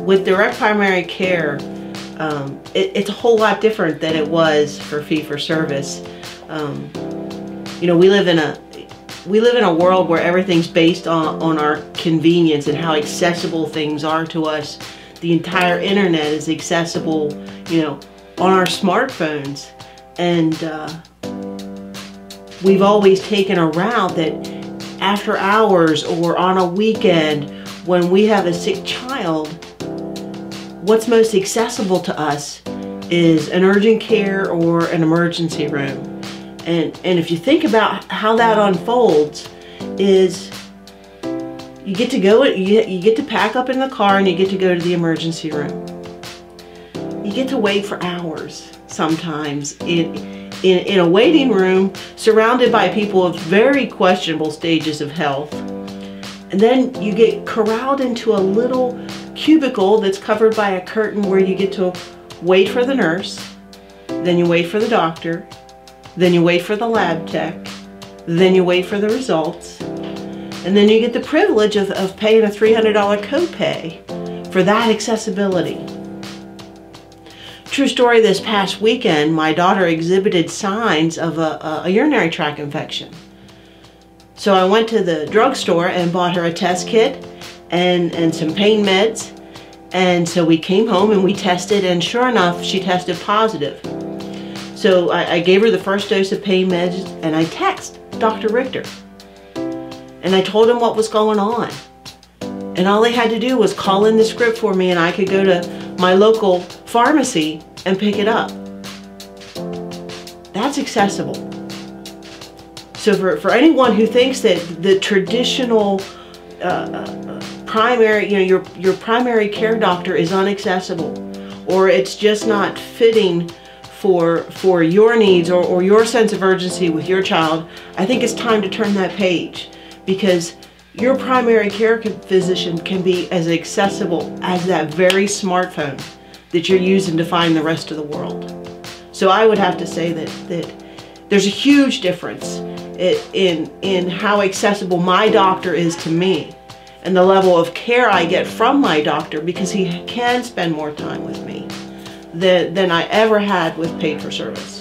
with direct primary care, it's a whole lot different than it was for fee-for-service. You know, we live in a world where everything's based on our convenience and how accessible things are to us. The entire internet is accessible, you know, on our smartphones, and we've always taken a route that after hours or on a weekend when we have a sick child, what's most accessible to us is an urgent care or an emergency room. And if you think about how that unfolds, is you get to go, you get to pack up in the car and you get to go to the emergency room. You get to wait for hours sometimes in a waiting room surrounded by people of very questionable stages of health. And then you get corralled into a little cubicle that's covered by a curtain where you get to wait for the nurse, then you wait for the doctor, then you wait for the lab tech, then you wait for the results, and then you get the privilege of paying a $300 copay for that accessibility. True story, this past weekend, my daughter exhibited signs of a urinary tract infection. So I went to the drugstore and bought her a test kit and some pain meds. And so we came home and we tested, and sure enough, she tested positive. So I gave her the first dose of pain meds, and I texted Dr. Richter. And I told him what was going on. And all they had to do was call in the script for me, and I could go to my local pharmacy and pick it up. That's accessible. So for anyone who thinks that the traditional primary, you know, your primary care doctor is inaccessible, or it's just not fitting for your needs or your sense of urgency with your child, I think it's time to turn that page, because your primary care physician can be as accessible as that very smartphone that you're using to find the rest of the world. So I would have to say that there's a huge difference in how accessible my doctor is to me and the level of care I get from my doctor, because he can spend more time with me than I ever had with paid for service.